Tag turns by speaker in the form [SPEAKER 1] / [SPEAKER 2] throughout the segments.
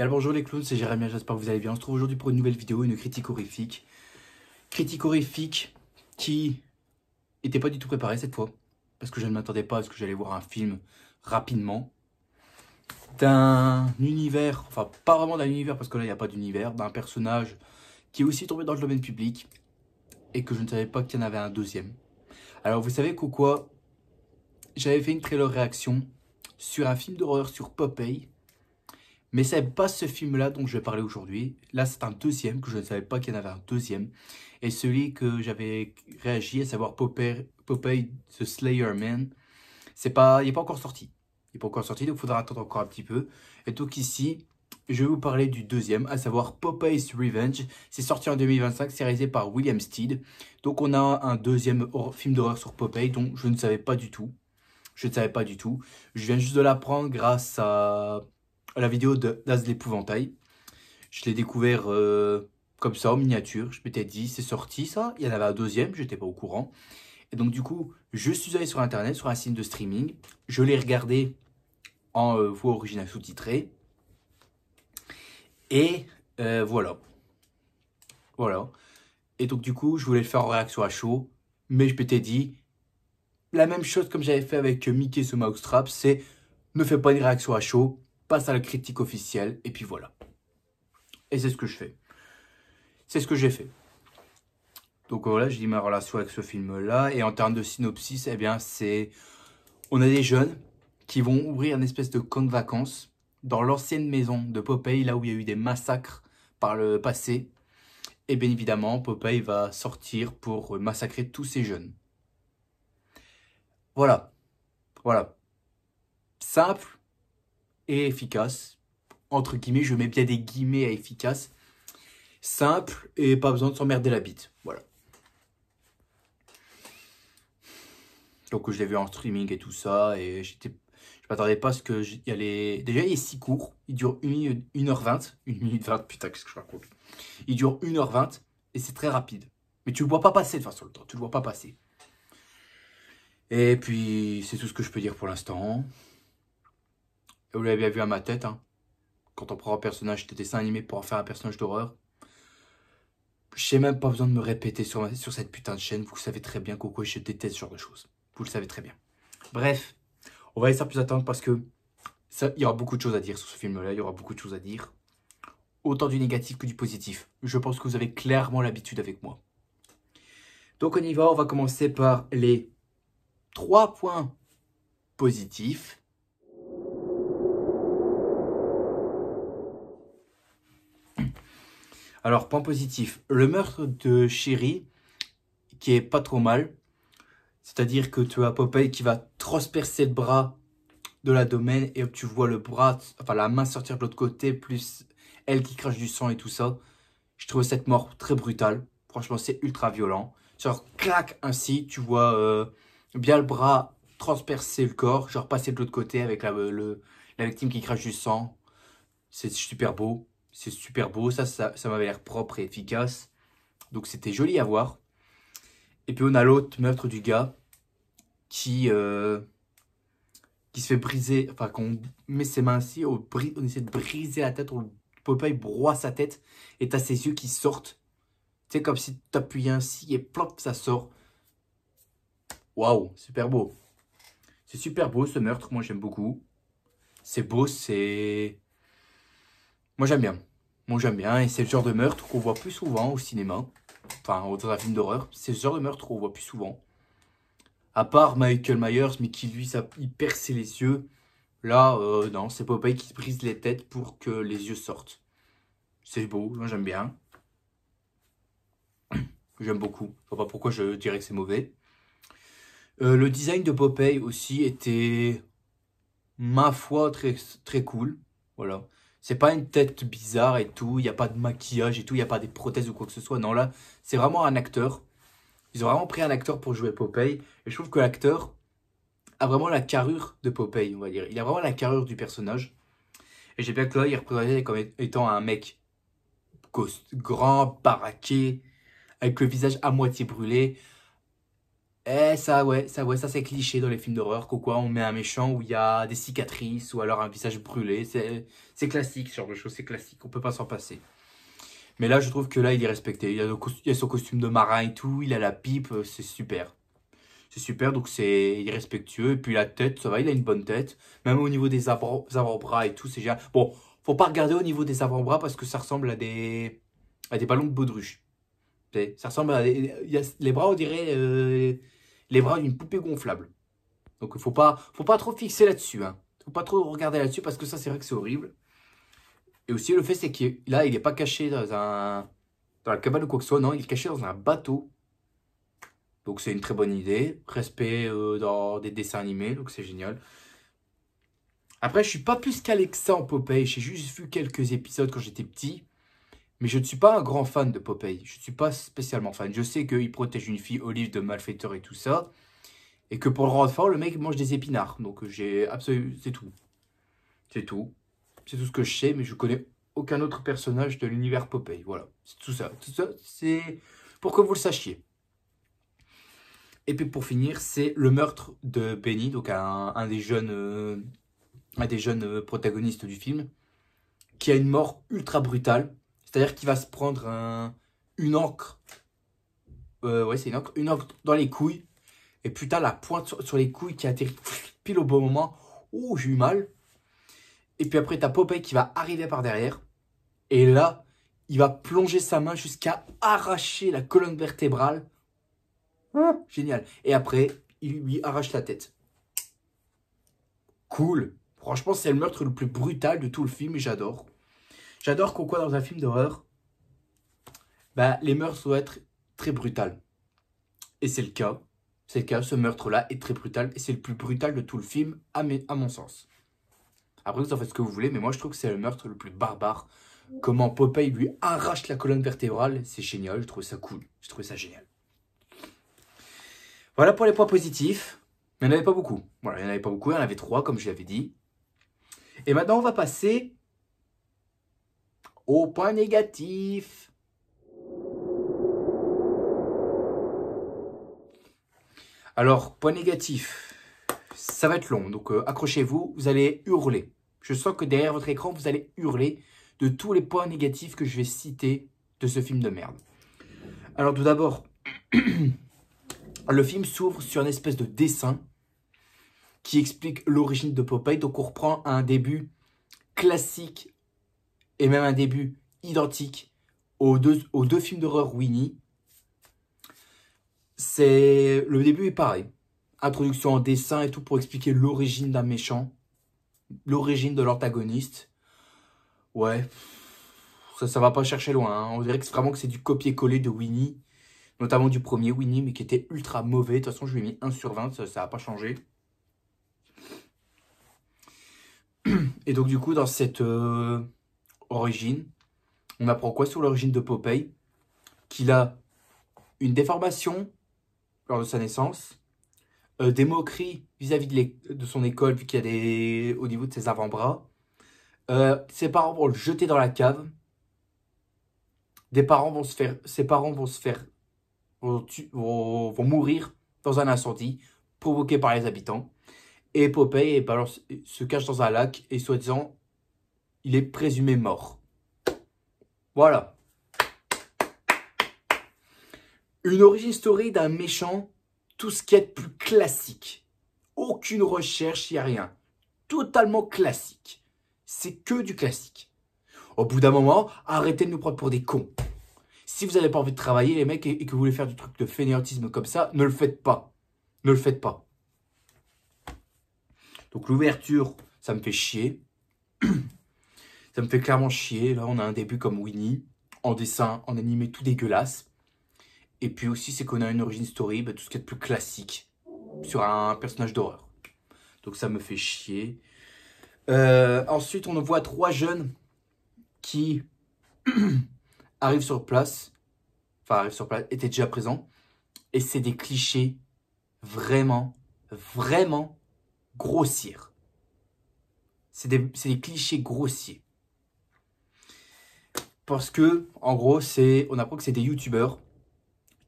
[SPEAKER 1] Bien le bonjour les clowns, c'est Jérémy, j'espère que vous allez bien. On se trouve aujourd'hui pour une nouvelle vidéo, une critique horrifique. Critique horrifique qui n'était pas du tout préparée cette fois. Parce que je ne m'attendais pas à ce que j'allais voir un film rapidement. D'un univers, enfin pas vraiment d'un univers parce que là il n'y a pas d'univers. D'un personnage qui est aussi tombé dans le domaine public. Et que je ne savais pas qu'il y en avait un deuxième. Alors vous savez quoi, j'avais fait une trailer réaction sur un film d'horreur sur Popeye. Mais c'est pas ce film-là dont je vais parler aujourd'hui. Là, c'est un deuxième, que je ne savais pas qu'il y en avait un deuxième. Et celui que j'avais réagi, à savoir Popeye the Slayer Man, il n'est pas encore sorti. Il n'est pas encore sorti, donc il faudra attendre encore un petit peu. Et donc ici, je vais vous parler du deuxième, à savoir Popeye's Revenge. C'est sorti en 2025, c'est réalisé par William Steed. Donc on a un deuxième film d'horreur sur Popeye, dont je ne savais pas du tout. Je ne savais pas du tout. Je viens juste de l'apprendre grâce à la vidéo d'Az l'épouvantail. Je l'ai découvert comme ça en miniature. Je m'étais dit c'est sorti ça, il y en avait un deuxième, je n'étais pas au courant. Et donc du coup, je suis allé sur internet, sur un site de streaming. Je l'ai regardé en voix originale sous-titrée. Et voilà. Voilà. Et donc du coup, je voulais le faire en réaction à chaud. Mais je m'étais dit, la même chose comme j'avais fait avec Mickey ce Mousetrap, c'est ne fais pas une réaction à chaud, passe à la critique officielle, et puis voilà. Et c'est ce que je fais. C'est ce que j'ai fait. Donc voilà, je dis ma relation avec ce film-là. Et en termes de synopsis, eh bien, c'est... On a des jeunes qui vont ouvrir une espèce de camp de vacances dans l'ancienne maison de Popeye, là où il y a eu des massacres par le passé. Et bien évidemment, Popeye va sortir pour massacrer tous ces jeunes. Voilà. Voilà. Simple et efficace. Entre guillemets, je mets bien des guillemets à efficace. Simple et pas besoin de s'emmerder la bite. Voilà. Donc je l'ai vu en streaming et tout ça. Et je m'attendais pas à ce que y allait... Déjà, il est si court. Il dure 1h20. 1 minute 20, putain, qu'est-ce que je raconte. Il dure 1h20 et c'est très rapide. Mais tu le vois pas passer de toute façon le temps. Tu le vois pas passer. Et puis, c'est tout ce que je peux dire pour l'instant. Vous l'avez bien vu à ma tête, hein. Quand on prend un personnage de dessin animé pour en faire un personnage d'horreur. J'ai même pas besoin de me répéter sur cette putain de chaîne. Vous savez très bien qu'au je déteste ce genre de choses. Vous le savez très bien. Bref, on va laisser plus attendre parce que il y aura beaucoup de choses à dire sur ce film-là. Il y aura beaucoup de choses à dire. Autant du négatif que du positif. Je pense que vous avez clairement l'habitude avec moi. Donc on y va. On va commencer par les 3 points positifs. Alors, point positif. Le meurtre de Chéri, qui est pas trop mal. C'est-à-dire que tu as Popeye qui va transpercer le bras de la domaine et tu vois le bras, enfin la main sortir de l'autre côté, plus elle qui crache du sang et tout ça. Je trouve cette mort très brutale. Franchement, c'est ultra violent. Genre, clac, ainsi, tu vois bien le bras transpercer le corps, genre passer de l'autre côté avec la victime qui crache du sang. C'est super beau. C'est super beau. Ça m'avait l'air propre et efficace. Donc, c'était joli à voir. Et puis, on a l'autre meurtre du gars qui se fait briser, enfin qu'on met ses mains ainsi, on essaie de briser la tête, Popeye broie sa tête et t'as ses yeux qui sortent. Tu sais, comme si tu appuyais ainsi et plop, ça sort. Waouh, super beau. C'est super beau ce meurtre, moi j'aime beaucoup. C'est beau, c'est... Moi j'aime bien. Moi j'aime bien et c'est le genre de meurtre qu'on voit plus souvent au cinéma. Enfin, dans un film d'horreur. C'est le genre de meurtre qu'on voit plus souvent. À part Michael Myers, mais qui lui, il perçait les yeux. Là, non, c'est Popeye qui se brise les têtes pour que les yeux sortent. C'est beau, moi j'aime bien. J'aime beaucoup. Je sais pas pourquoi je dirais que c'est mauvais. Le design de Popeye aussi était, ma foi, très, très cool. Voilà. C'est pas une tête bizarre et tout. Il n'y a pas de maquillage et tout. Il n'y a pas des prothèses ou quoi que ce soit. Non, là, c'est vraiment un acteur. Ils ont vraiment pris un acteur pour jouer Popeye. Et je trouve que l'acteur a vraiment la carrure de Popeye, on va dire. Il a vraiment la carrure du personnage. Et j'ai bien que là, il est représenté comme étant un mec grand, baraqué, avec le visage à moitié brûlé. ça c'est cliché dans les films d'horreur. Quoi, on met un méchant où il y a des cicatrices ou alors un visage brûlé. C'est classique, ce genre de choses, c'est classique. On peut pas s'en passer. Mais là, je trouve que là, il est respecté. Il a son costume de marin et tout. Il a la pipe. C'est super. C'est super, donc il est respectueux. Et puis la tête, ça va, il a une bonne tête. Même au niveau des avant-bras et tout, c'est génial. Bon, faut pas regarder au niveau des avant-bras parce que ça ressemble à des ballons de baudruche. Ça ressemble à les bras, on dirait les bras d'une poupée gonflable. Donc faut pas trop fixer là-dessus. Hein. Faut pas trop regarder là-dessus parce que ça, c'est vrai que c'est horrible. Et aussi, le fait, c'est que là, il n'est pas caché dans la cabane ou quoi que ce soit. Non, il est caché dans un bateau. Donc, c'est une très bonne idée. Respect dans des dessins animés. Donc, c'est génial. Après, je suis pas plus calé que ça en Popeye. J'ai juste vu quelques épisodes quand j'étais petit. Mais je ne suis pas un grand fan de Popeye. Je ne suis pas spécialement fan. Je sais qu'il protège une fille Olive de malfaiteurs et tout ça. Et que pour le rendre fort, le mec mange des épinards. Donc, j'ai absolument. C'est tout. C'est tout. C'est tout ce que je sais, mais je connais aucun autre personnage de l'univers Popeye. Voilà, c'est tout ça. Tout ça, c'est pour que vous le sachiez. Et puis pour finir, c'est le meurtre de Benny, donc un des jeunes, protagonistes du film, qui a une mort ultra brutale. C'est-à-dire qu'il va se prendre une encre. Ouais, c'est une encre dans les couilles. Et putain, la pointe sur les couilles qui atterrit pile au bon moment. Oh, j'ai eu mal. Et puis après, t'as Popeye qui va arriver par derrière. Et là, il va plonger sa main jusqu'à arracher la colonne vertébrale. Génial. Et après, il lui arrache la tête. Cool. Franchement, c'est le meurtre le plus brutal de tout le film et j'adore. J'adore qu'on dans un film d'horreur, bah, les meurtres doivent être très brutales. Et c'est le cas. C'est le cas, ce meurtre-là est très brutal. Et c'est le plus brutal de tout le film, à mon sens. Après, vous en faites ce que vous voulez, mais moi, je trouve que c'est le meurtre le plus barbare. Comment Popeye lui arrache la colonne vertébrale, c'est génial, je trouve ça cool, je trouve ça génial. Voilà pour les points positifs, mais il n'y en avait pas beaucoup. Voilà, il n'y en avait pas beaucoup, il y en avait 3 comme je l'avais dit. Et maintenant on va passer aux points négatifs. Alors, point négatif, ça va être long, donc accrochez-vous, vous allez hurler. Je sens que derrière votre écran, vous allez hurler de tous les points négatifs que je vais citer de ce film de merde. Alors tout d'abord, le film s'ouvre sur une espèce de dessin qui explique l'origine de Popeye. Donc on reprend un début classique et même un début identique aux deux films d'horreur Winnie. Le début est pareil. Introduction en dessin et tout pour expliquer l'origine d'un méchant, l'origine de l'antagoniste. Ouais, ça va pas chercher loin. Hein. On dirait que c'est du copier-coller de Winnie, notamment du premier Winnie, mais qui était ultra mauvais. De toute façon, je lui ai mis 1 sur 20, ça n'a pas changé. Et donc, du coup, dans cette origine, on apprend quoi sur l'origine de Popeye? Qu'il a une déformation lors de sa naissance, des moqueries vis-à-vis de son école, vu qu'il y a au niveau de ses avant-bras. Ses parents vont le jeter dans la cave. Ses parents vont mourir dans un incendie provoqué par les habitants. Et Popeye se cache dans un lac et soi-disant, il est présumé mort. Voilà. Une origin story d'un méchant, tout ce qui est plus classique. Aucune recherche, il n'y a rien. Totalement classique. C'est que du classique. Au bout d'un moment, arrêtez de nous prendre pour des cons. Si vous n'avez pas envie de travailler, les mecs, et que vous voulez faire du truc de fainéantisme comme ça, ne le faites pas. Ne le faites pas. Donc l'ouverture, ça me fait chier. Ça me fait clairement chier. Là, on a un début comme Winnie, en dessin, en animé tout dégueulasse. Et puis aussi, c'est qu'on a une origin story, tout ce qui est de plus classique sur un personnage d'horreur. Donc ça me fait chier. Ensuite, on voit 3 jeunes qui arrivent sur place. Enfin, étaient déjà présents. Et c'est des clichés vraiment, vraiment grossiers. C'est des clichés grossiers. Parce que, en gros, on apprend que c'est des youtubeurs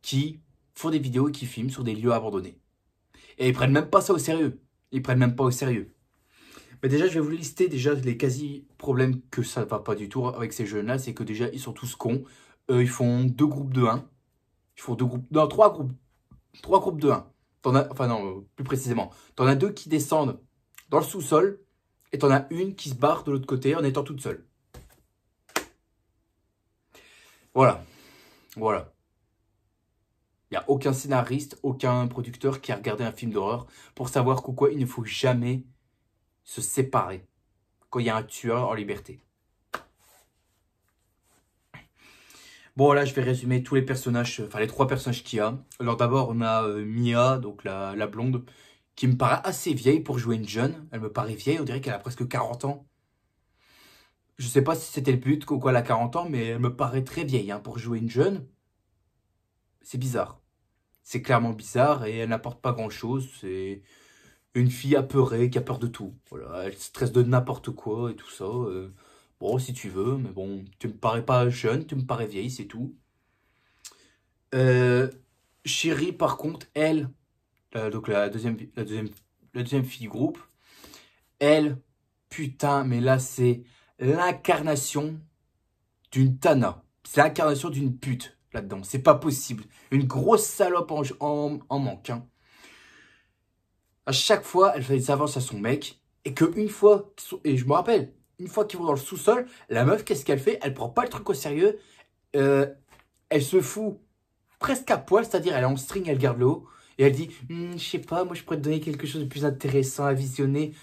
[SPEAKER 1] qui font des vidéos et qui filment sur des lieux abandonnés. Et ils prennent même pas ça au sérieux. Ils prennent même pas au sérieux. Mais déjà, je vais vous lister déjà les quasi-problèmes que ça ne va pas du tout avec ces jeunes-là. C'est que déjà, ils sont tous cons. Ils font 2 groupes de 1. Ils font 2 groupes... Non, 3 groupes. 3 groupes de 1. Enfin non, plus précisément. T'en as 2 qui descendent dans le sous-sol. Et t'en as une qui se barre de l'autre côté en étant toute seule. Voilà. Voilà. Il n'y a aucun scénariste, aucun producteur qui a regardé un film d'horreur pour savoir qu'au quoi il ne faut jamais se séparer quand il y a un tueur en liberté. Bon, là, je vais résumer tous les personnages, enfin les 3 personnages qu'il y a. Alors d'abord, on a Mia, donc la blonde, qui me paraît assez vieille pour jouer une jeune. Elle me paraît vieille, on dirait qu'elle a presque 40 ans. Je sais pas si c'était le but, quoi elle a 40 ans, mais elle me paraît très vieille hein, pour jouer une jeune. C'est bizarre. C'est clairement bizarre et elle n'apporte pas grand-chose. C'est une fille apeurée qui a peur de tout. Voilà, elle stresse de n'importe quoi et tout ça. Bon, si tu veux, mais bon, tu me parais pas jeune, tu me parais vieille, c'est tout. Chérie, par contre, elle, donc la deuxième fille du groupe, elle, putain, mais là, c'est l'incarnation d'une Tana. C'est l'incarnation d'une pute là-dedans. C'est pas possible. Une grosse salope en manque. Hein. À chaque fois, elle fait des avances à son mec. Et qu'une fois, et je me rappelle, une fois qu'ils vont dans le sous-sol, la meuf, qu'est-ce qu'elle fait? Elle prend pas le truc au sérieux. Elle se fout presque à poil, c'est-à-dire elle est en string, elle garde le haut. Et elle dit, je sais pas, moi je pourrais te donner quelque chose de plus intéressant à visionner.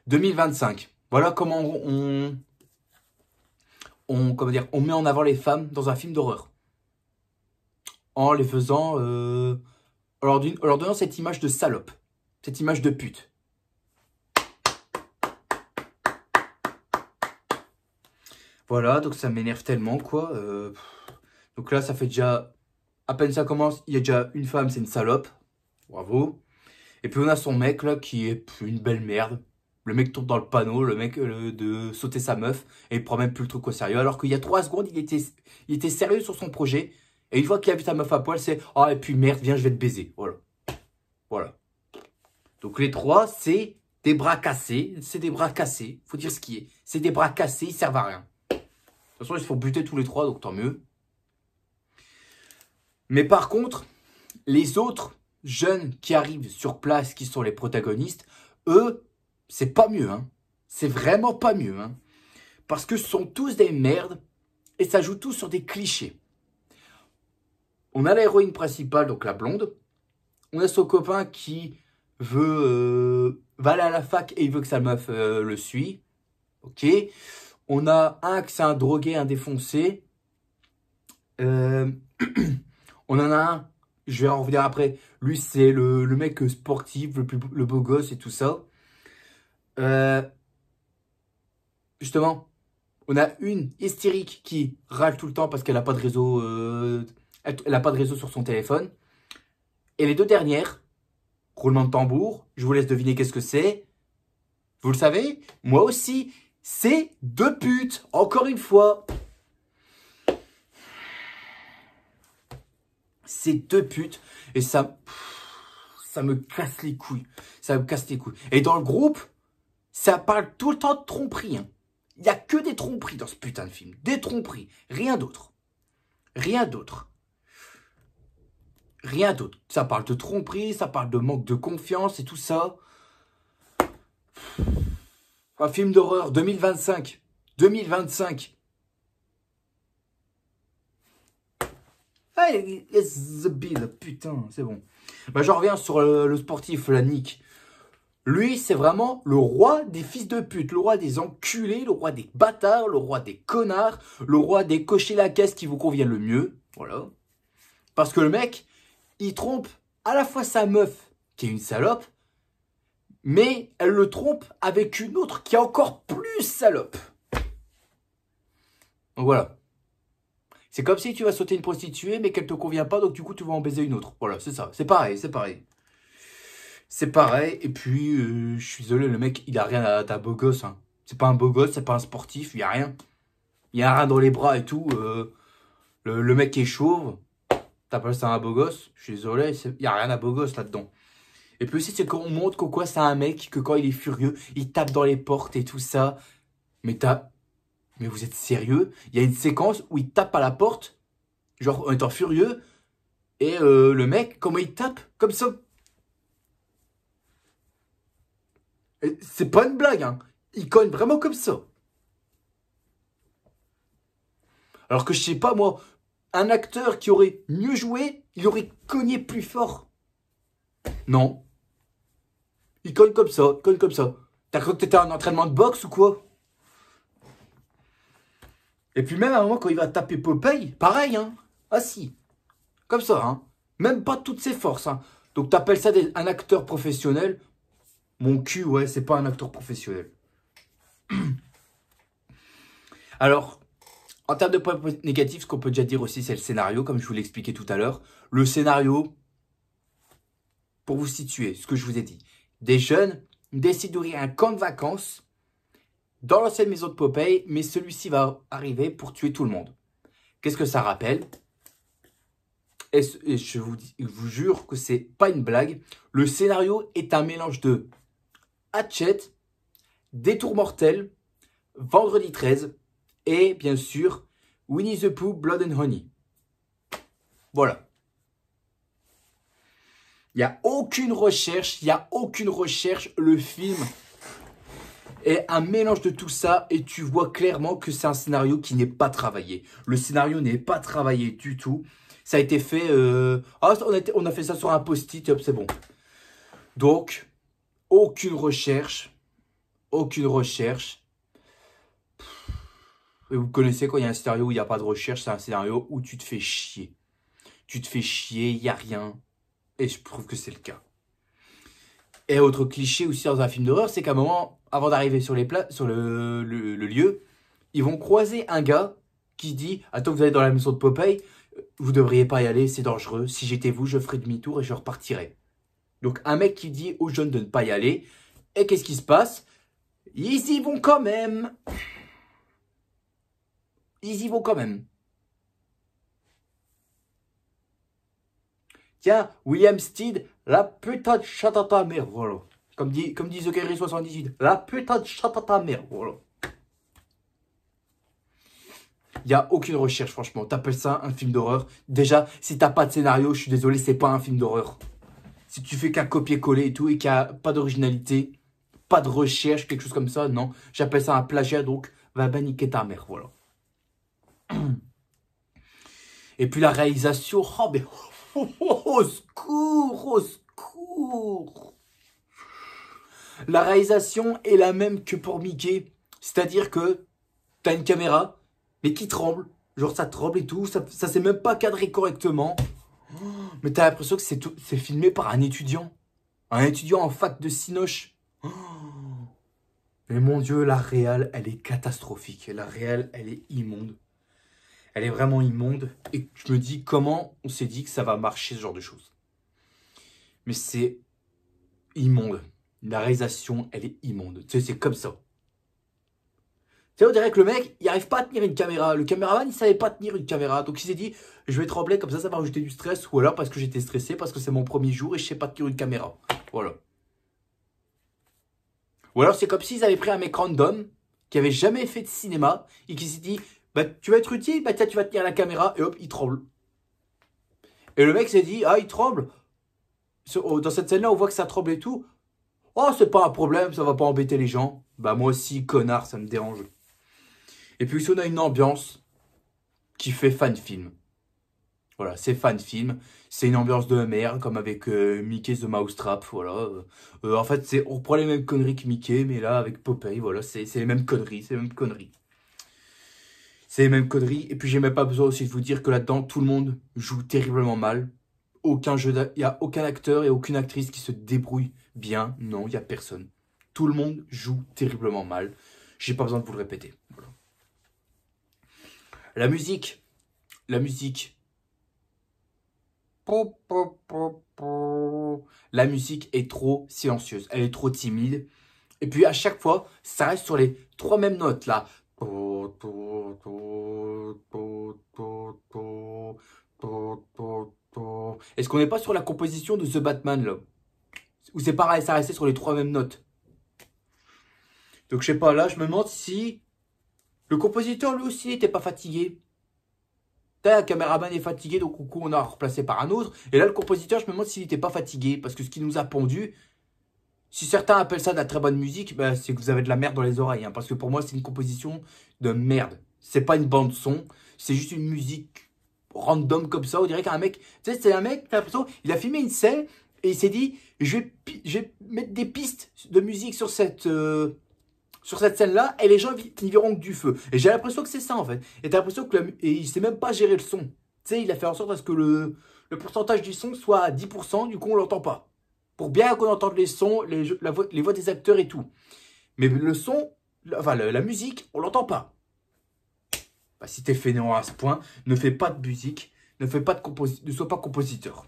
[SPEAKER 1] 2025. Voilà comment comment dire, on met en avant les femmes dans un film d'horreur. En les faisant... en leur donnant cette image de salope. Cette image de pute. Voilà, donc ça m'énerve tellement, quoi. Donc là, ça fait déjà... À peine ça commence, il y a déjà une femme, c'est une salope. Bravo. Et puis on a son mec, là, qui est une belle merde. Le mec tombe dans le panneau, le mec de sauter sa meuf, et il prend même plus le truc au sérieux. Alors qu'il y a 3 secondes, il était sérieux sur son projet. Et une fois qu'il a vu sa meuf à poil, c'est « Ah, et puis merde, viens, je vais te baiser. » Voilà. Voilà. Donc les 3, c'est des bras cassés. C'est des bras cassés. Faut dire ce qui est. C'est des bras cassés, ils servent à rien. De toute façon, ils se font buter tous les 3, donc tant mieux. Mais par contre, les autres jeunes qui arrivent sur place, qui sont les protagonistes, eux, c'est pas mieux. Hein. C'est vraiment pas mieux. Hein. Parce que ce sont tous des merdes et ça joue tous sur des clichés. On a l'héroïne principale, donc la blonde. On a son copain qui va aller à la fac et il veut que sa meuf le suit. Ok. On a un qui c'est un drogué, un défoncé. On en a un, je vais en revenir après. Lui, c'est le mec sportif, le beau gosse et tout ça. Justement, on a une hystérique qui râle tout le temps parce qu'elle n'a pas de réseau. Elle n'a pas de réseau sur son téléphone. Et les 2 dernières, roulement de tambour, je vous laisse deviner qu'est-ce que c'est. Vous le savez, moi aussi, c'est 2 putes, encore une fois. C'est 2 putes et ça me casse les couilles. Ça me casse les couilles. Et dans le groupe, ça parle tout le temps de tromperie. Hein. Il n'y a que des tromperies dans ce putain de film. Des tromperies. Rien d'autre. Rien d'autre. Rien d'autre. Ça parle de tromperie, ça parle de manque de confiance et tout ça. Un film d'horreur 2025. 2025. Ah, the bill, putain, c'est bon. Bah, je reviens sur le sportif, la Nick. Lui, c'est vraiment le roi des fils de pute, le roi des enculés, le roi des bâtards, le roi des connards, le roi des cocher la caisse qui vous convient le mieux. Voilà. Parce que le mec, il trompe à la fois sa meuf, qui est une salope, mais elle le trompe avec une autre qui est encore plus salope. Donc voilà. C'est comme si tu vas sauter une prostituée, mais qu'elle te convient pas, donc du coup, tu vas en baiser une autre. Voilà, c'est ça. C'est pareil, c'est pareil. C'est pareil. Et puis, je suis désolé, le mec, il a rien à ta beau gosse. Hein. C'est pas un beau gosse, c'est pas un sportif, il y a rien. Il y a rien dans les bras et tout. Le mec est chauve. T'appelles ça un beau gosse? Je suis désolé, il n'y a rien à beau gosse là-dedans. Et puis aussi, c'est qu'on montre que quoi, c'est un mec que quand il est furieux, il tape dans les portes et tout ça. Mais mais vous êtes sérieux? Il y a une séquence où il tape à la porte, genre en étant furieux, et le mec, comment il tape? Comme ça. C'est pas une blague, hein. Il cogne vraiment comme ça. Alors que je sais pas, moi, un acteur qui aurait mieux joué, il aurait cogné plus fort. Non. Il cogne comme ça, cogne comme ça. T'as cru que t'étais en entraînement de boxe ou quoi? Et puis même à un moment, quand il va taper Popeye, pareil, hein. Ah si, comme ça, hein. Même pas toutes ses forces, hein. Donc t'appelles ça un acteur professionnel? Mon cul, ouais, c'est pas un acteur professionnel. Alors, en termes de points négatifs, ce qu'on peut déjà dire aussi, c'est le scénario, comme je vous l'ai expliqué tout à l'heure. Le scénario, pour vous situer, ce que je vous ai dit. Des jeunes décident d'ouvrir un camp de vacances dans l'ancienne maison de Popeye, mais celui-ci va arriver pour tuer tout le monde. Qu'est-ce que ça rappelle? Et je vous jure que c'est pas une blague. Le scénario est un mélange de Hatchet, Détour mortel, Vendredi 13 et bien sûr Winnie the Pooh, Blood and Honey. Voilà. Il n'y a aucune recherche, il n'y a aucune recherche. Le film est un mélange de tout ça et tu vois clairement que c'est un scénario qui n'est pas travaillé. Le scénario n'est pas travaillé du tout. Ça a été fait... on a fait ça sur un post-it, hop, c'est bon. Donc, aucune recherche. Aucune recherche. Et vous connaissez quand il y a un scénario où il n'y a pas de recherche, c'est un scénario où tu te fais chier. Tu te fais chier, il n'y a rien. Et je trouve que c'est le cas. Et autre cliché aussi dans un film d'horreur, c'est qu'à un moment, avant d'arriver sur le lieu, ils vont croiser un gars qui dit « Attends, vous allez dans la maison de Popeye, vous devriez pas y aller, c'est dangereux. Si j'étais vous, je ferais demi-tour et je repartirais. » Donc un mec qui dit aux jeunes de ne pas y aller. Et qu'est-ce qui se passe? Ils y vont quand même. Ils y vont quand même. Tiens, William Steed, la putain de chatte à ta mère, voilà. Comme dit The Kerry 78, la putain de chatte à ta mère, voilà. Il n'y a aucune recherche, franchement. T'appelles ça un film d'horreur? Déjà, si t'as pas de scénario, je suis désolé, c'est pas un film d'horreur. Si tu fais qu'un copier-coller et tout, et qu'il n'y a pas d'originalité, pas de recherche, quelque chose comme ça, non. J'appelle ça un plagiat, donc va niquer ta mère, voilà. Et puis la réalisation, oh mais au secours, au secours. La réalisation est la même que pour Mickey, c'est-à-dire que t'as une caméra, mais qui tremble, genre ça tremble et tout, ça s'est même pas cadré correctement, mais t'as l'impression que c'est filmé par un étudiant en fac de Cinoche. Mais mon Dieu, la réal, elle est catastrophique, la réal, elle est immonde. Elle est vraiment immonde. Et je me dis, comment on s'est dit que ça va marcher, ce genre de choses. Mais c'est immonde. La réalisation, elle est immonde. Tu sais, c'est comme ça. Tu sais, on dirait que le mec, il n'arrive pas à tenir une caméra. Le caméraman, il savait pas tenir une caméra. Donc il s'est dit, je vais trembler, comme ça va rajouter du stress. Ou alors parce que j'étais stressé, parce que c'est mon premier jour et je sais pas tenir une caméra. Voilà. Ou alors c'est comme s'ils avaient pris un mec random, qui avait jamais fait de cinéma, et qui s'est dit, bah, tu vas être utile, bah, tiens, tu vas tenir la caméra, et hop, il tremble. Et le mec s'est dit, ah, il tremble. Dans cette scène-là, on voit que ça tremble et tout. Oh, c'est pas un problème, ça va pas embêter les gens. Bah, moi aussi, connard, ça me dérange. Et puis ici, on a une ambiance qui fait fan film. Voilà, c'est fan film. C'est une ambiance de merde, comme avec Mickey the Mousetrap, voilà. En fait, on reprend les mêmes conneries que Mickey, mais là, avec Popeye, voilà, c'est les mêmes conneries, c'est les mêmes conneries. C'est les mêmes conneries. Et puis, j'ai même pas besoin aussi de vous dire que là-dedans, tout le monde joue terriblement mal. Il n'y a aucun acteur et aucune actrice qui se débrouille bien. Non, il n'y a personne. Tout le monde joue terriblement mal. J'ai pas besoin de vous le répéter. Voilà. La musique. La musique. La musique est trop silencieuse. Elle est trop timide. Et puis, à chaque fois, ça reste sur les 3 mêmes notes, là. genre. Est-ce qu'on n'est pas sur la composition de The Batman, là? Ou c'est pareil, ça restait sur les 3 mêmes notes? Donc, je sais pas, là, je me demande si le compositeur, lui aussi, n'était pas fatigué. Là, le caméraman est fatigué, donc, coup, on a remplacé par un autre. Et là, le compositeur, je me demande s'il n'était pas fatigué. Parce que ce qui nous a pondu, si certains appellent ça de la très bonne musique, bah, c'est que vous avez de la merde dans les oreilles. Hein, parce que pour moi, c'est une composition de merde. C'est pas une bande son, c'est juste une musique random comme ça. On dirait qu'un mec, tu sais, c'est un mec, t'as l'impression, il a filmé une scène et il s'est dit, je vais mettre des pistes de musique sur cette scène-là et les gens n'y verront que du feu. Et j'ai l'impression que c'est ça en fait. Et t'as l'impression que et il sait même pas gérer le son. Tu sais, il a fait en sorte à ce que le pourcentage du son soit à 10%, du coup on l'entend pas. Pour bien qu'on entende les sons, les voix des acteurs et tout. Mais le son, la musique, on l'entend pas. Bah, si t'es fainéant à ce point, ne fais pas de musique, ne sois pas compositeur.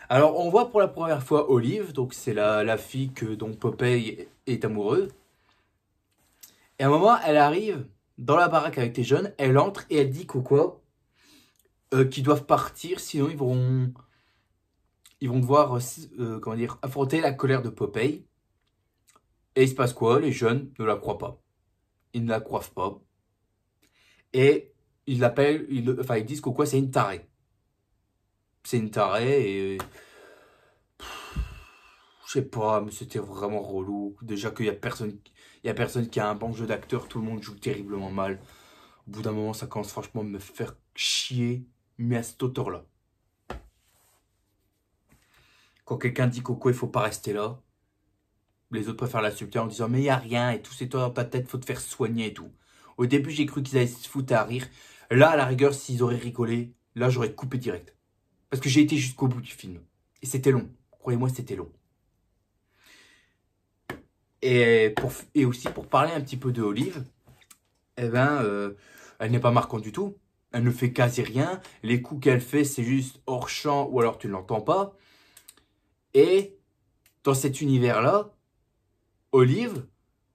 [SPEAKER 1] Alors, on voit pour la première fois Olive, donc c'est la fille dont Popeye est amoureux. Et à un moment, elle arrive dans la baraque avec les jeunes, elle entre et elle dit qu'ils doivent partir, sinon ils vont devoir comment dire, affronter la colère de Popeye. Et il se passe quoi? Les jeunes ne la croient pas. Ils ne la croient pas. Et ils l'appellent, ils disent c'est une tarée. C'est une tarée et je sais pas, mais c'était vraiment relou. Déjà qu'il y a personne qui a un bon jeu d'acteur, tout le monde joue terriblement mal. Au bout d'un moment, ça commence franchement à me faire chier, mais à cette hauteur-là. Quand quelqu'un dit Coco, il faut pas rester là, les autres préfèrent l'insulter en disant mais il y a rien et tout, c'est toi dans ta tête, faut te faire soigner et tout. Au début, j'ai cru qu'ils allaient se foutre à rire. Là, à la rigueur, s'ils auraient rigolé, là, j'aurais coupé direct. Parce que j'ai été jusqu'au bout du film. Et c'était long. Croyez-moi, c'était long. Et aussi, pour parler un petit peu de Olive, eh ben, elle n'est pas marquante du tout. Elle ne fait quasi rien. Les coups qu'elle fait, c'est juste hors champ ou alors tu ne l'entends pas. Et dans cet univers-là, Olive,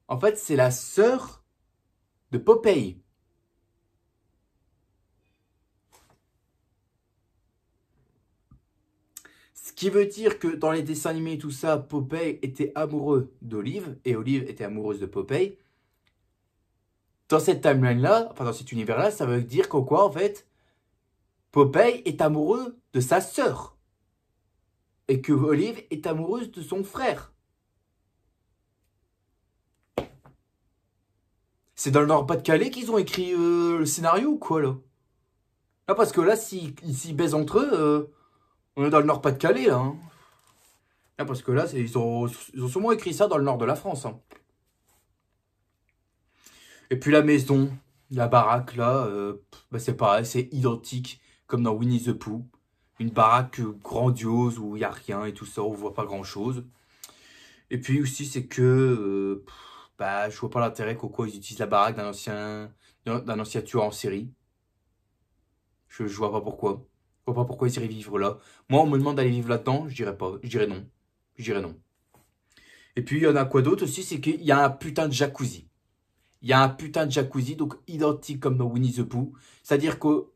[SPEAKER 1] en fait, c'est la sœur de Popeye. Ce qui veut dire que dans les dessins animés et tout ça, Popeye était amoureux d'Olive et Olive était amoureuse de Popeye. Dans cette timeline-là, enfin dans cet univers-là, ça veut dire qu'en quoi, en fait, Popeye est amoureux de sa sœur. Et que Olive est amoureuse de son frère. C'est dans le Nord-Pas-de-Calais qu'ils ont écrit le scénario ou quoi, là? Là, parce que là, s'ils baisent entre eux, on est dans le Nord-Pas-de-Calais, là. Hein. Là, parce que là, ils ont sûrement écrit ça dans le nord de la France. Hein. Et puis la maison, la baraque, là, bah, c'est pareil, c'est identique, comme dans Winnie the Pooh. Une baraque grandiose où il n'y a rien et tout ça, on voit pas grand-chose. Et puis aussi, c'est que bah, je vois pas l'intérêt qu'au ils utilisent la baraque d'un ancien tueur en série. Je vois pas pourquoi. Je vois pas pourquoi ils iraient vivre là. Moi, on me demande d'aller vivre là-dedans, je dirais pas. Je dirais non. Je dirais non. Et puis, il y en a quoi d'autre aussi, c'est qu'il y a un putain de jacuzzi. Il y a un putain de jacuzzi, donc identique comme dans Winnie the Pooh. C'est-à-dire que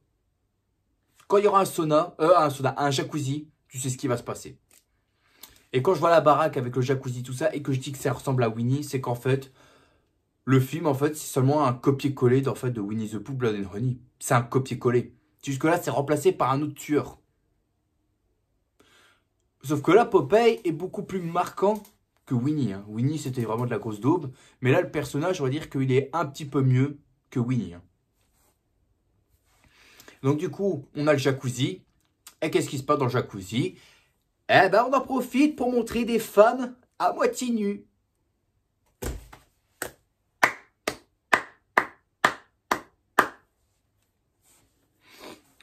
[SPEAKER 1] quand il y aura un jacuzzi, tu sais ce qui va se passer. Et quand je vois la baraque avec le jacuzzi, tout ça, et que je dis que ça ressemble à Winnie, c'est qu'en fait, le film, en fait, c'est seulement un copier-coller de Winnie the Pooh, Blood and Honey. C'est un copier-coller. Jusque-là, c'est remplacé par un autre tueur. Sauf que là, Popeye est beaucoup plus marquant que Winnie. Hein. Winnie, c'était vraiment de la grosse daube. Mais là, le personnage, on va dire qu'il est un petit peu mieux que Winnie. Hein. Donc, du coup, on a le jacuzzi. Et qu'est-ce qui se passe dans le jacuzzi? Eh ben, on en profite pour montrer des femmes à moitié nues.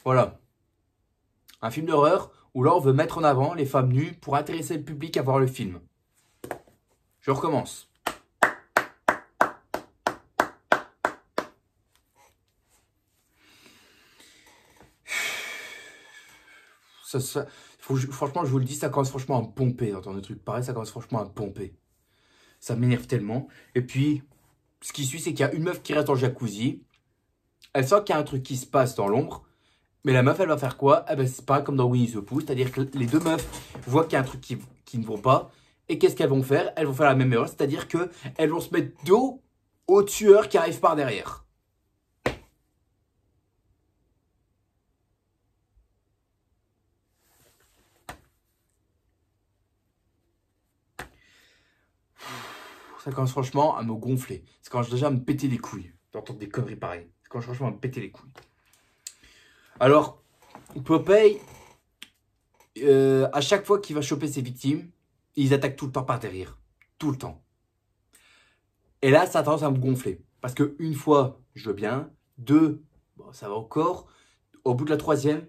[SPEAKER 1] Voilà. Un film d'horreur où là, on veut mettre en avant les femmes nues pour intéresser le public à voir le film. Je recommence. Franchement, je vous le dis, ça commence franchement à me pomper d'entendre des trucs pareils, ça commence franchement à me pomper. Ça m'énerve tellement. Et puis, ce qui suit, c'est qu'il y a une meuf qui reste dans le jacuzzi. Elle sent qu'il y a un truc qui se passe dans l'ombre. Mais la meuf, elle va faire quoi? Eh ben, c'est pas comme dans Winnie the Pooh, c'est-à-dire que les deux meufs voient qu'il y a un truc qui ne vont pas. Et qu'est-ce qu'elles vont faire? Elles vont faire la même erreur, c'est-à-dire que elles vont se mettre dos au tueur qui arrive par derrière. Ça commence franchement à me gonfler. Ça commence déjà à me péter les couilles d'entendre des conneries pareilles. Ça commence franchement à me péter les couilles. Alors, Popeye, à chaque fois qu'il va choper ses victimes, ils attaquent tout le temps par derrière. Tout le temps. Et là, ça a tendance à me gonfler. Parce que une fois, je veux bien. Deux, bon, ça va encore. Au bout de la troisième,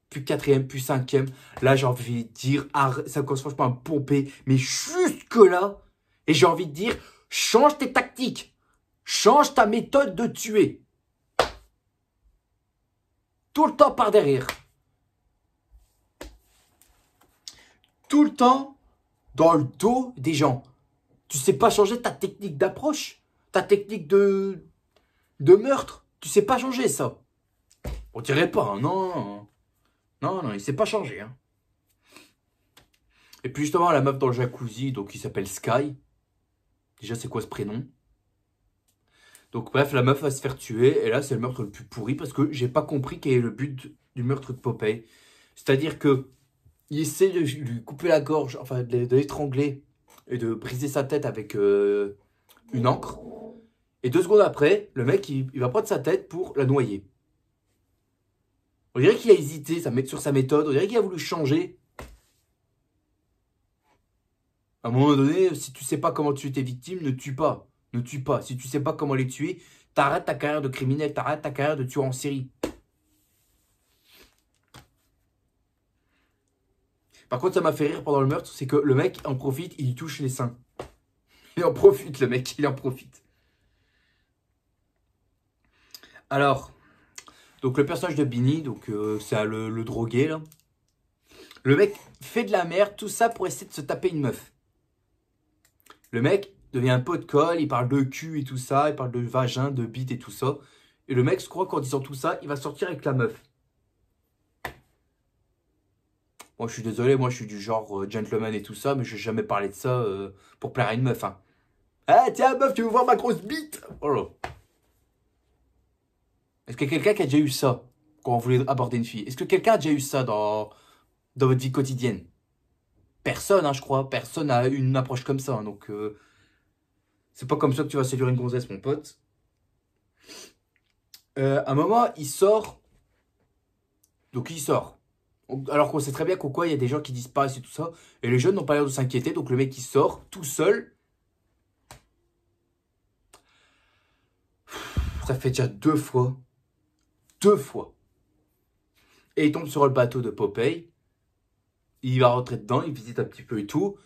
[SPEAKER 1] puis quatrième, puis cinquième, là, j'ai envie de dire, ça commence franchement à me pomper. Mais jusque là, et j'ai envie de dire, change tes tactiques. Change ta méthode de tuer. Tout le temps par derrière. Tout le temps dans le dos des gens. Tu sais pas changer ta technique d'approche, ta technique de meurtre. Tu sais pas changer ça. On dirait pas, hein, non. Non, non, il sait pas changer. Hein. Et puis justement, la meuf dans le jacuzzi, donc il s'appelle Sky. Déjà, c'est quoi ce prénom? Donc bref, la meuf va se faire tuer. Et là, c'est le meurtre le plus pourri parce que j'ai pas compris quel est le but du meurtre de Popeye. C'est-à-dire que il essaie de lui couper la gorge, enfin de l'étrangler et de briser sa tête avec une encre. Et 2 secondes après, le mec, il va prendre sa tête pour la noyer. On dirait qu'il a hésité sur sa méthode. On dirait qu'il a voulu changer. À un moment donné, si tu sais pas comment tuer tes victimes, ne tue pas. Ne tue pas. Si tu sais pas comment les tuer, t'arrêtes ta carrière de criminel. T'arrêtes ta carrière de tueur en série. Par contre, ça m'a fait rire pendant le meurtre, c'est que le mec en profite, il touche les seins. Il en profite, le mec, il en profite. Alors, donc le personnage de Bini, donc c'est le drogué là. Le mec fait de la merde, tout ça pour essayer de se taper une meuf. Le mec devient un pot de colle, il parle de cul et tout ça, il parle de vagin, de bite et tout ça. Et le mec se croit qu'en disant tout ça, il va sortir avec la meuf. Moi je suis désolé, moi je suis du genre gentleman et tout ça, mais je vais jamais parler de ça pour plaire à une meuf. Hein. Ah tiens meuf, tu veux voir ma grosse bite? Oh là. Est-ce qu'il y a quelqu'un qui a déjà eu ça quand on voulait aborder une fille? Est-ce que quelqu'un a déjà eu ça dans votre vie quotidienne? Personne, hein, je crois. Personne n'a eu une approche comme ça. Hein, donc, c'est pas comme ça que tu vas séduire une gonzesse, mon pote. À un moment, il sort. Donc, il sort. Alors qu'on sait très bien qu'au quoi, il y a des gens qui disparaissent et tout ça. Et les jeunes n'ont pas l'air de s'inquiéter. Donc, le mec, il sort tout seul. Ça fait déjà 2 fois. 2 fois. Et il tombe sur le bateau de Popeye. Il va rentrer dedans, il visite un petit peu et tout.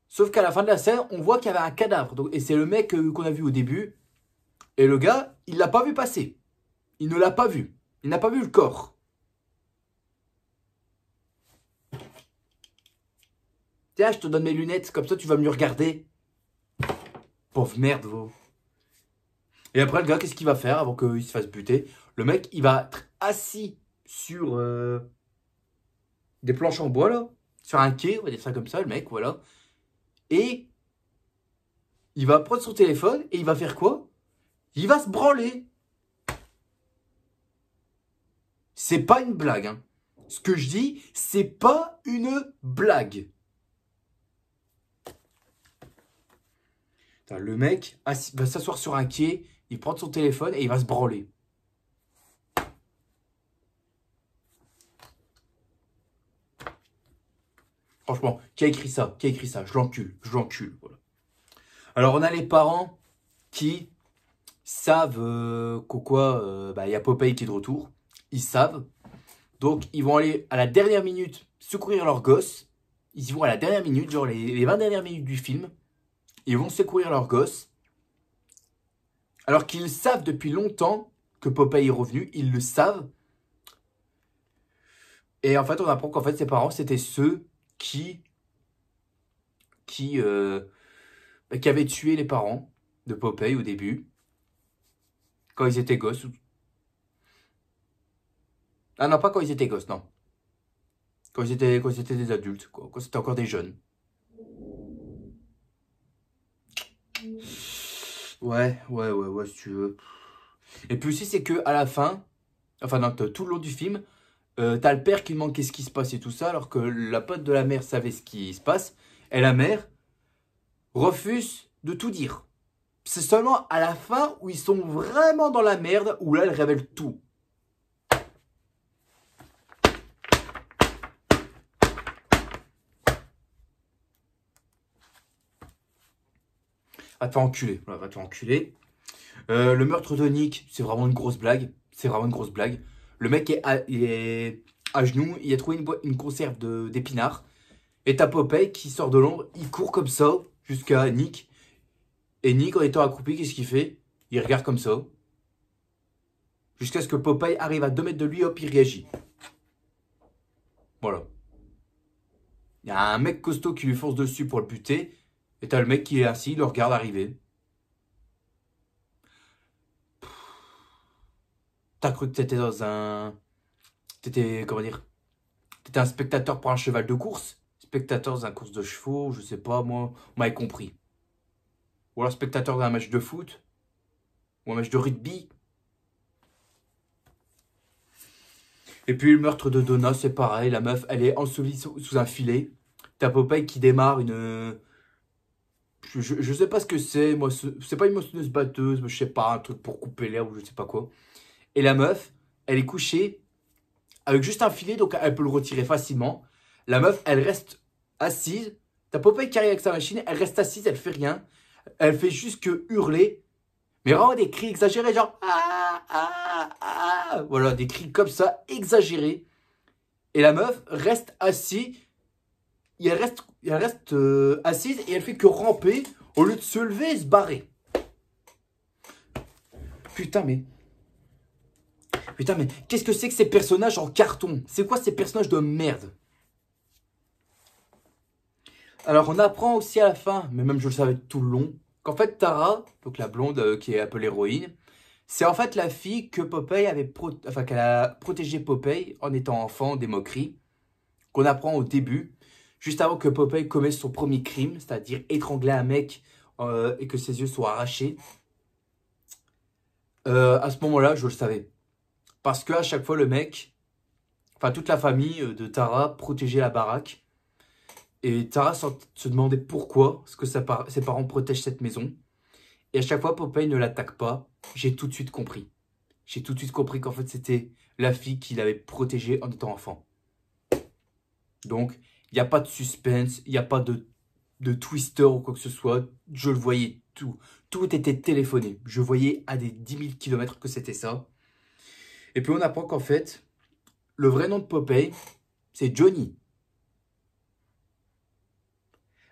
[SPEAKER 1] Sauf qu'à la fin de la scène, on voit qu'il y avait un cadavre. Donc, et c'est le mec qu'on a vu au début. Et le gars, il l'a pas vu passer. Il ne l'a pas vu. Il n'a pas vu le corps. Tiens, je te donne mes lunettes, comme ça tu vas mieux regarder. Pauvre merde, vous. Et après, le gars, qu'est-ce qu'il va faire avant qu'il se fasse buter? Le mec, il va être assis sur des planches en bois, là. Sur un quai, on va dire ça comme ça, le mec, voilà. Et il va prendre son téléphone et il va faire quoi? Il va se branler. C'est pas une blague, hein. Ce que je dis, c'est pas une blague. Le mec va s'asseoir sur un quai, il prend son téléphone et il va se branler. Franchement, qui a écrit ça? Qui a écrit ça? Je l'encule, je l'encule. Voilà. Alors, on a les parents qui savent qu'au quoi, il y a Popeye qui est de retour. Ils savent. Donc, ils vont aller à la dernière minute secourir leur gosse. Ils y vont à la dernière minute, genre les 20 dernières minutes du film. Ils vont secourir leur gosse. Alors qu'ils savent depuis longtemps que Popeye est revenu. Ils le savent. Et en fait, on apprend qu'en fait, ses parents, c'était ceux qui avaient tué les parents de Popeye au début. Quand ils étaient gosses. Ah non, pas quand ils étaient gosses, non. Quand ils étaient des adultes, quoi. Quand c'était encore des jeunes. Ouais, si tu veux. Et puis aussi, c'est que à la fin, enfin, non, tout le long du film, t'as le père qui demande qu'est-ce qui se passe et tout ça, alors que la pote de la mère savait ce qui se passe. Et la mère refuse de tout dire. C'est seulement à la fin où ils sont vraiment dans la merde, où là, elle révèle tout. Va te faire enculer. Voilà, va te faire enculer. Le meurtre de Nick, c'est vraiment une grosse blague. C'est vraiment une grosse blague. Le mec il est à genoux, il a trouvé une conserve d'épinards. Et t'as Popeye qui sort de l'ombre, il court comme ça jusqu'à Nick. Et Nick, en étant accroupi, qu'est-ce qu'il fait? Il regarde comme ça. Jusqu'à ce que Popeye arrive à 2 mètres de lui, hop, il réagit. Voilà. Il y a un mec costaud qui lui fonce dessus pour le buter. Et t'as le mec qui est assis, il le regarde arriver. T'as cru que t'étais dans un... T'étais, comment dire? T'étais un spectateur pour un cheval de course? Spectateur dans une course de chevaux, je sais pas, moi, on m'avait compris. Ou alors spectateur d'un match de foot? Ou un match de rugby? Et puis le meurtre de Donna, c'est pareil, la meuf, elle est ensevelie sous un filet. T'as Popeye qui démarre une... Je sais pas ce que c'est, moi, c'est pas une moissonneuse batteuse, mais je sais pas, un truc pour couper l'air ou je sais pas quoi. Et la meuf, elle est couchée avec juste un filet, donc elle peut le retirer facilement. La meuf, elle reste assise. T'as Popeye qui arrive avec sa machine, elle reste assise, elle fait rien. Elle fait juste que hurler. Mais vraiment des cris exagérés, genre ah, ah, ah. Voilà, des cris comme ça, exagérés. Et la meuf reste assise. Elle reste assise et elle fait que ramper au lieu de se lever et se barrer. Putain, mais. Putain, mais qu'est-ce que c'est que ces personnages en carton? C'est quoi ces personnages de merde? Alors, on apprend aussi à la fin, mais même je le savais tout le long, qu'en fait, Tara, donc la blonde qui est un peu l'héroïne, c'est en fait la fille que Popeye avait qu'elle a protégé Popeye en étant enfant des moqueries, qu'on apprend au début, juste avant que Popeye commette son premier crime, c'est-à-dire étrangler un mec et que ses yeux soient arrachés. À ce moment-là, je le savais. Parce qu'à chaque fois, le mec, enfin toute la famille de Tara protégeait la baraque. Et Tara se demandait pourquoi, est-ce que ses parents protègent cette maison. Et à chaque fois, Popeye ne l'attaque pas. J'ai tout de suite compris. J'ai tout de suite compris qu'en fait, c'était la fille qui l'avait protégée en étant enfant. Donc, il n'y a pas de suspense, il n'y a pas de twister ou quoi que ce soit. Je le voyais tout. Tout était téléphoné. Je voyais à des 10 000 km que c'était ça. Et puis, on apprend qu'en fait, le vrai nom de Popeye, c'est Johnny.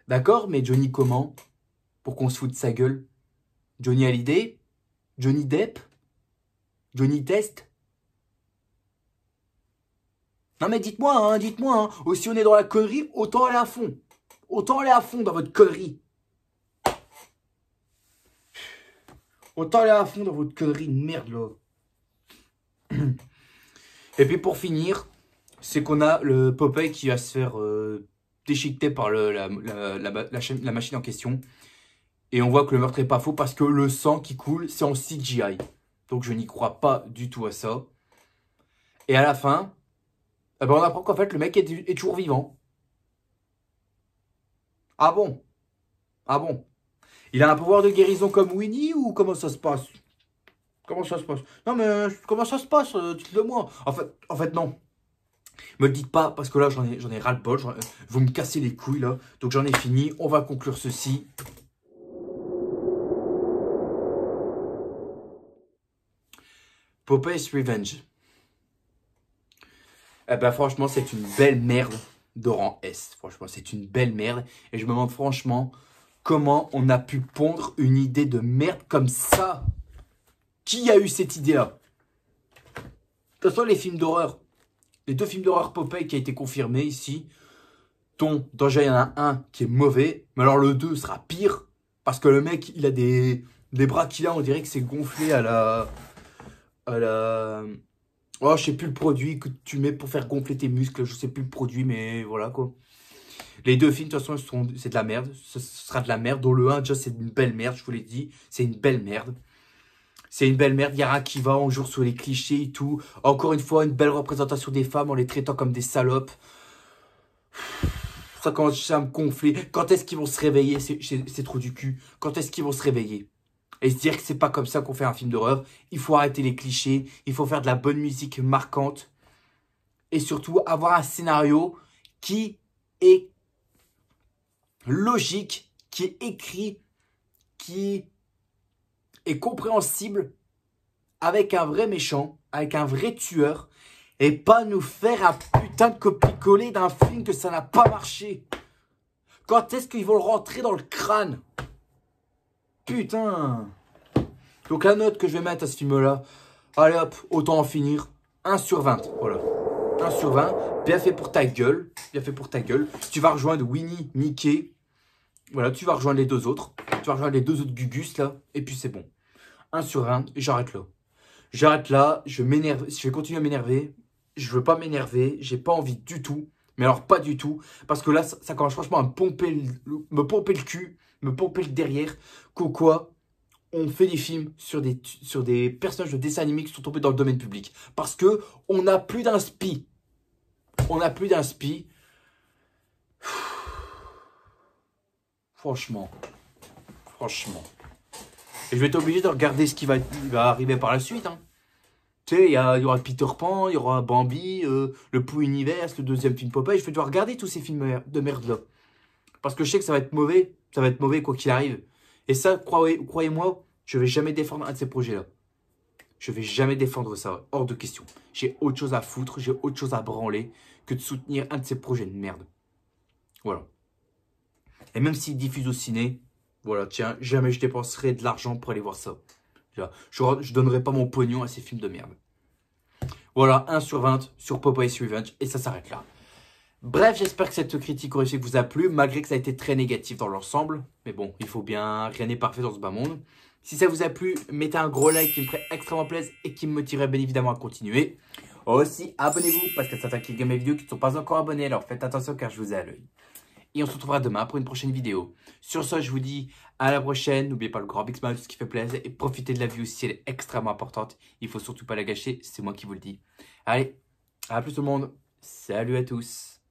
[SPEAKER 1] D'accord, mais Johnny comment? Pour qu'on se foute de sa gueule? Johnny Hallyday? Johnny Depp? Johnny Test? Non mais dites-moi, hein. Aussi on est dans la connerie, autant aller à fond. Autant aller à fond dans votre connerie. Autant aller à fond dans votre connerie de merde là. Et puis pour finir, c'est qu'on a le Popeye qui va se faire déchiqueter par la machine en question. Et on voit que le meurtre est pas faux parce que le sang qui coule, c'est en CGI. Donc je n'y crois pas du tout à ça. Et à la fin, eh ben on apprend qu'en fait le mec est toujours vivant. Ah bon? Ah bon? Il a un pouvoir de guérison comme Winnie ou comment ça se passe? Comment ça se passe? Non mais comment ça se passe? Dites-le moi. En fait non. Me le dites pas parce que là j'en ai ras le bol. Vous me cassez les couilles là. Donc j'en ai fini. On va conclure ceci. Popeye's Revenge. Eh ben franchement c'est une belle merde de rang S. Franchement c'est une belle merde. Et je me demande franchement comment on a pu pondre une idée de merde comme ça. Qui a eu cette idée-là? De toute façon les films d'horreur. Les 2 films d'horreur Popeye qui a été confirmé ici. Déjà il y en a un qui est mauvais. Mais alors le 2 sera pire. Parce que le mec il a des bras qu'il a. On dirait que c'est gonflé à la Oh, je sais plus le produit que tu mets pour faire gonfler tes muscles. Je sais plus le produit, mais voilà quoi. Les deux films, de toute façon, c'est de la merde. Ce sera de la merde. Dont le 1, déjà, c'est une belle merde, je vous l'ai dit. C'est une belle merde. C'est une belle merde. Il y a rien qui va. On joue sur les clichés et tout. Encore une fois, une belle représentation des femmes en les traitant comme des salopes. Ça commence à me gonfler. Quand est-ce qu'ils vont se réveiller? C'est trop du cul. Quand est-ce qu'ils vont se réveiller? Et se dire que c'est pas comme ça qu'on fait un film d'horreur. Il faut arrêter les clichés. Il faut faire de la bonne musique marquante. Et surtout, avoir un scénario qui est logique, qui est écrit, qui est compréhensible, avec un vrai méchant, avec un vrai tueur, et pas nous faire un putain de copier-coller d'un film que ça n'a pas marché. Quand est-ce qu'ils vont le rentrer dans le crâne? Putain. Donc la note que je vais mettre à ce film-là, allez hop, autant en finir. 1 sur 20, voilà. 1 sur 20, bien fait pour ta gueule. Bien fait pour ta gueule. Tu vas rejoindre Winnie, Mickey. Voilà, tu vas rejoindre les deux autres. Tu vas rejoindre les deux autres Gugus, là. Et puis c'est bon. 1 sur 20, et j'arrête là. J'arrête là, je m'énerve. Je vais continuer à m'énerver. Je veux pas m'énerver. J'ai pas envie du tout. Mais alors pas du tout. Parce que là, ça commence franchement à me pomper le cul. Me pomper le derrière. Quoi on fait des films sur des personnages de dessins animés qui sont tombés dans le domaine public. Parce que on n'a plus d'inspi. On n'a plus d'inspi. Franchement. Et je vais être obligé de regarder ce qui va arriver par la suite. Hein. Tu sais, il y aura Peter Pan, il y aura Bambi, le Pooh Universe, le deuxième film Popeye. Je vais devoir regarder tous ces films de merde là. Parce que je sais que ça va être mauvais. Ça va être mauvais quoi qu'il arrive. Et ça, croyez-moi, je vais jamais défendre un de ces projets-là. Je vais jamais défendre ça. Hors de question. J'ai autre chose à foutre, j'ai autre chose à branler que de soutenir un de ces projets de merde. Voilà. Et même s'il diffuse au ciné, voilà, tiens, jamais je dépenserai de l'argent pour aller voir ça. Je donnerai pas mon pognon à ces films de merde. Voilà, 1 sur 20 sur Popeye's Revenge et ça s'arrête là. Bref, j'espère que cette critique horrifique vous a plu, malgré que ça a été très négatif dans l'ensemble. Mais bon, il faut bien, rien n'est parfait dans ce bas monde. Si ça vous a plu, mettez un gros like qui me ferait extrêmement plaisir et qui me motiverait bien évidemment à continuer. Aussi, abonnez-vous parce qu'il y a certains qui regardent mes vidéos qui ne sont pas encore abonnés, alors faites attention car je vous ai à l'œil. Et on se retrouvera demain pour une prochaine vidéo. Sur ce, je vous dis à la prochaine. N'oubliez pas le grand big smile, tout ce qui fait plaisir. Et profitez de la vie aussi, elle est extrêmement importante. Il faut surtout pas la gâcher, c'est moi qui vous le dis. Allez, à plus tout le monde. Salut à tous.